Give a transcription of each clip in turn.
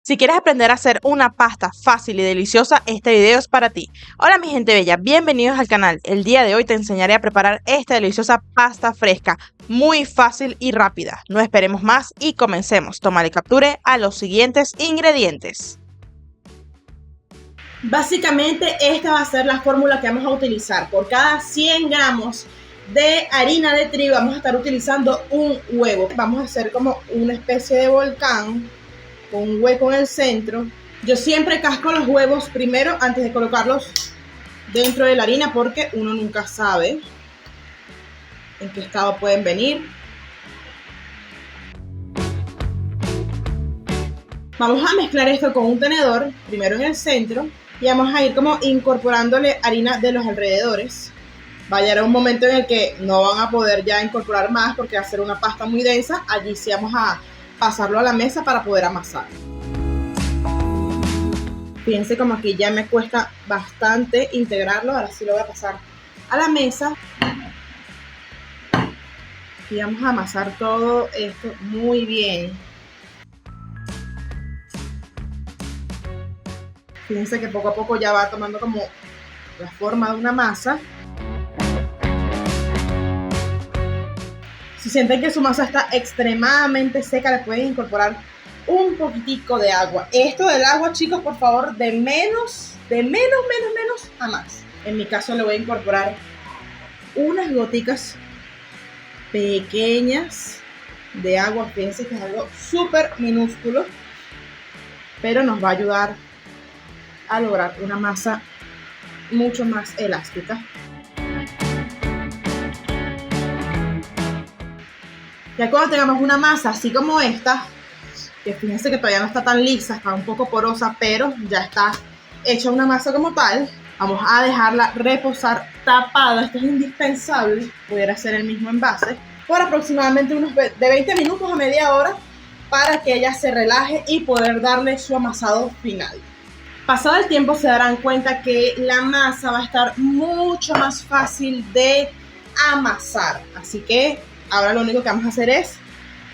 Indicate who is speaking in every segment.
Speaker 1: Si quieres aprender a hacer una pasta fácil y deliciosa, este video es para ti. Hola mi gente bella, bienvenidos al canal. El día de hoy te enseñaré a preparar esta deliciosa pasta fresca, muy fácil y rápida. No esperemos más y comencemos. Toma capture a los siguientes ingredientes.
Speaker 2: Básicamente esta va a ser la fórmula que vamos a utilizar. Por cada 100 gramos de harina de trigo vamos a estar utilizando un huevo. Vamos a hacer como una especie de volcán con un hueco en el centro. Yo siempre casco los huevos primero antes de colocarlos dentro de la harina porque uno nunca sabe en qué estado pueden venir. Vamos a mezclar esto con un tenedor, primero en el centro, y vamos a ir como incorporándole harina de los alrededores. Va a llegar un momento en el que no van a poder ya incorporar más porque va a ser una pasta muy densa. Allí sí vamos a pasarlo a la mesa para poder amasar. Fíjense como aquí ya me cuesta bastante integrarlo. Ahora sí lo voy a pasar a la mesa. Y vamos a amasar todo esto muy bien. Fíjense que poco a poco ya va tomando como la forma de una masa. Si sienten que su masa está extremadamente seca, le pueden incorporar un poquitico de agua. Esto del agua, chicos, por favor, de menos a más. En mi caso le voy a incorporar unas goticas pequeñas de agua. Fíjense que es algo súper minúsculo, pero nos va a ayudar a lograr una masa mucho más elástica. Ya cuando tengamos una masa así como esta, que fíjense que todavía no está tan lisa, está un poco porosa, pero ya está hecha una masa como tal, vamos a dejarla reposar tapada. Esto es indispensable, pudiera ser el mismo envase, por aproximadamente unos de 20 minutos a media hora para que ella se relaje y poder darle su amasado final. Pasado el tiempo se darán cuenta que la masa va a estar mucho más fácil de amasar, así que ahora lo único que vamos a hacer es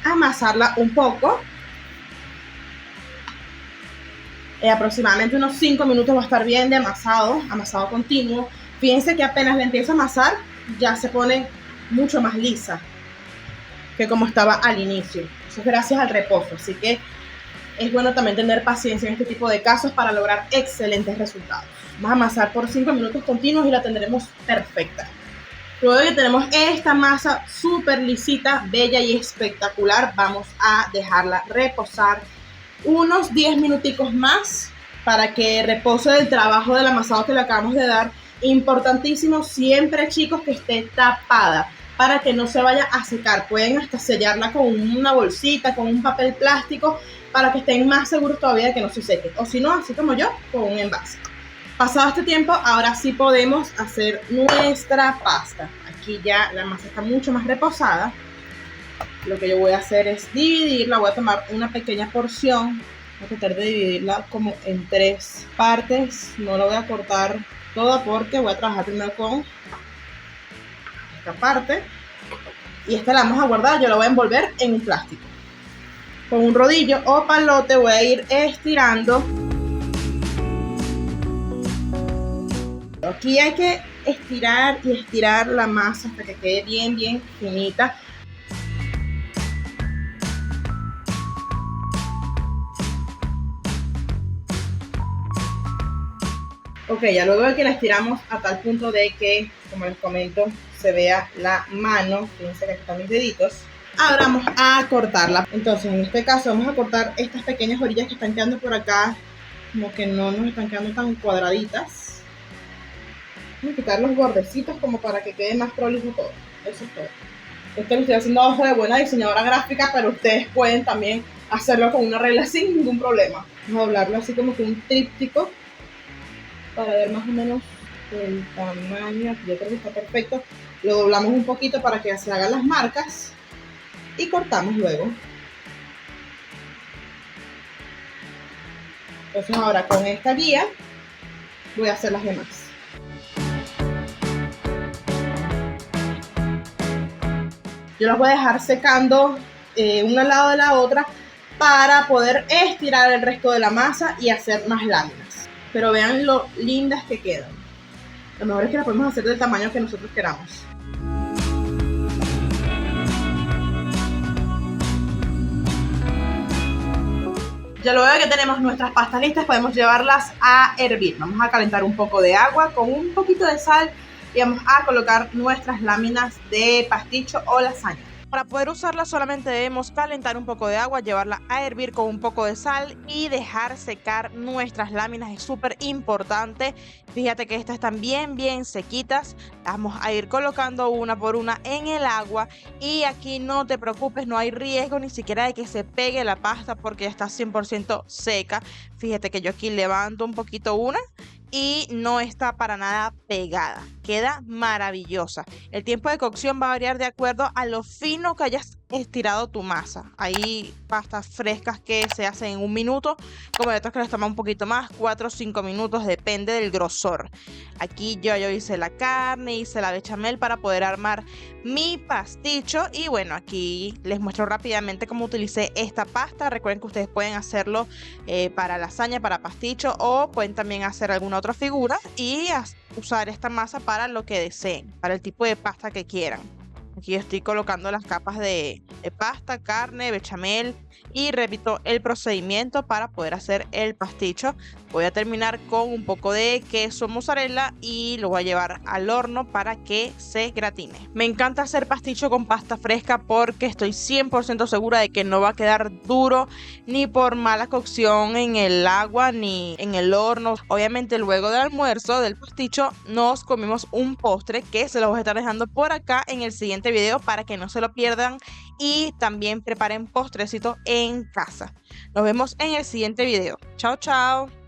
Speaker 2: amasarla un poco. Aproximadamente unos 5 minutos va a estar bien de amasado continuo. Fíjense que apenas le empiezo a amasar, ya se pone mucho más lisa que como estaba al inicio. Eso es gracias al reposo, así que es bueno también tener paciencia en este tipo de casos para lograr excelentes resultados. Vamos a amasar por 5 minutos continuos y la tendremos perfecta. Luego de que tenemos esta masa súper lisita, bella y espectacular, vamos a dejarla reposar unos 10 minuticos más para que repose del trabajo del amasado que le acabamos de dar. Importantísimo siempre, chicos, que esté tapada para que no se vaya a secar. Pueden hasta sellarla con una bolsita, con un papel plástico, para que estén más seguros todavía de que no se seque. O si no, así como yo, con un envase. Pasado este tiempo, ahora sí podemos hacer nuestra pasta. Aquí ya la masa está mucho más reposada. Lo que yo voy a hacer es dividirla. Voy a tomar una pequeña porción. Voy a tratar de dividirla como en 3 partes. No lo voy a cortar toda porque voy a trabajar primero con esta parte. Y esta la vamos a guardar. Yo la voy a envolver en un plástico. Con un rodillo o palote voy a ir estirando. Aquí hay que estirar y estirar la masa hasta que quede bien finita. Ok, ya luego de que la estiramos a tal punto de que, como les comento, se vea la mano. Fíjense que aquí están mis deditos. Ahora vamos a cortarla. Entonces, en este caso vamos a cortar estas pequeñas orillas que están quedando por acá, como que no nos están quedando tan cuadraditas. Voy a quitar los bordecitos como para que quede más prolijo todo. Eso es todo. Esto lo estoy haciendo a ojo de buena diseñadora gráfica, pero ustedes pueden también hacerlo con una regla sin ningún problema. Vamos a doblarlo así como que un tríptico para ver más o menos el tamaño. Aquí yo creo que está perfecto. Lo doblamos un poquito para que se hagan las marcas y cortamos luego. Entonces ahora con esta guía voy a hacer las demás. Yo las voy a dejar secando una al lado de la otra para poder estirar el resto de la masa y hacer más láminas. Pero vean lo lindas que quedan. Lo mejor es que las podemos hacer del tamaño que nosotros queramos. Ya luego de que tenemos nuestras pastas listas, podemos llevarlas a hervir. Vamos a calentar un poco de agua con un poquito de sal y vamos a colocar nuestras láminas de pasticho o lasaña.
Speaker 1: Para poder usarla solamente debemos calentar un poco de agua, llevarla a hervir con un poco de sal y dejar secar nuestras láminas. Es súper importante. Fíjate que estas están bien sequitas. Vamos a ir colocando una por una en el agua y aquí no te preocupes, no hay riesgo ni siquiera de que se pegue la pasta porque ya está 100% seca. Fíjate que yo aquí levanto un poquito una y no está para nada pegada, queda maravillosa. El tiempo de cocción va a variar de acuerdo a lo fino que hayas estirado tu masa. Hay pastas frescas que se hacen en 1 minuto, como hay otras que les toman un poquito más, 4 o 5 minutos, depende del grosor. Aquí yo hice la carne, hice la bechamel para poder armar mi pasticho y bueno, aquí les muestro rápidamente cómo utilicé esta pasta. Recuerden que ustedes pueden hacerlo para lasaña, para pasticho o pueden también hacer alguna otra figura y usar esta masa para lo que deseen, para el tipo de pasta que quieran. Aquí estoy colocando las capas de pasta, carne, bechamel y repito el procedimiento para poder hacer el pasticho. Voy a terminar con un poco de queso mozzarella y lo voy a llevar al horno para que se gratine. Me encanta hacer pasticho con pasta fresca porque estoy 100% segura de que no va a quedar duro ni por mala cocción en el agua ni en el horno. Obviamente luego del almuerzo del pasticho nos comimos un postre que se los voy a estar dejando por acá en el siguiente video para que no se lo pierdan y también preparen postrecito en casa. Nos vemos en el siguiente video. Chao, chao.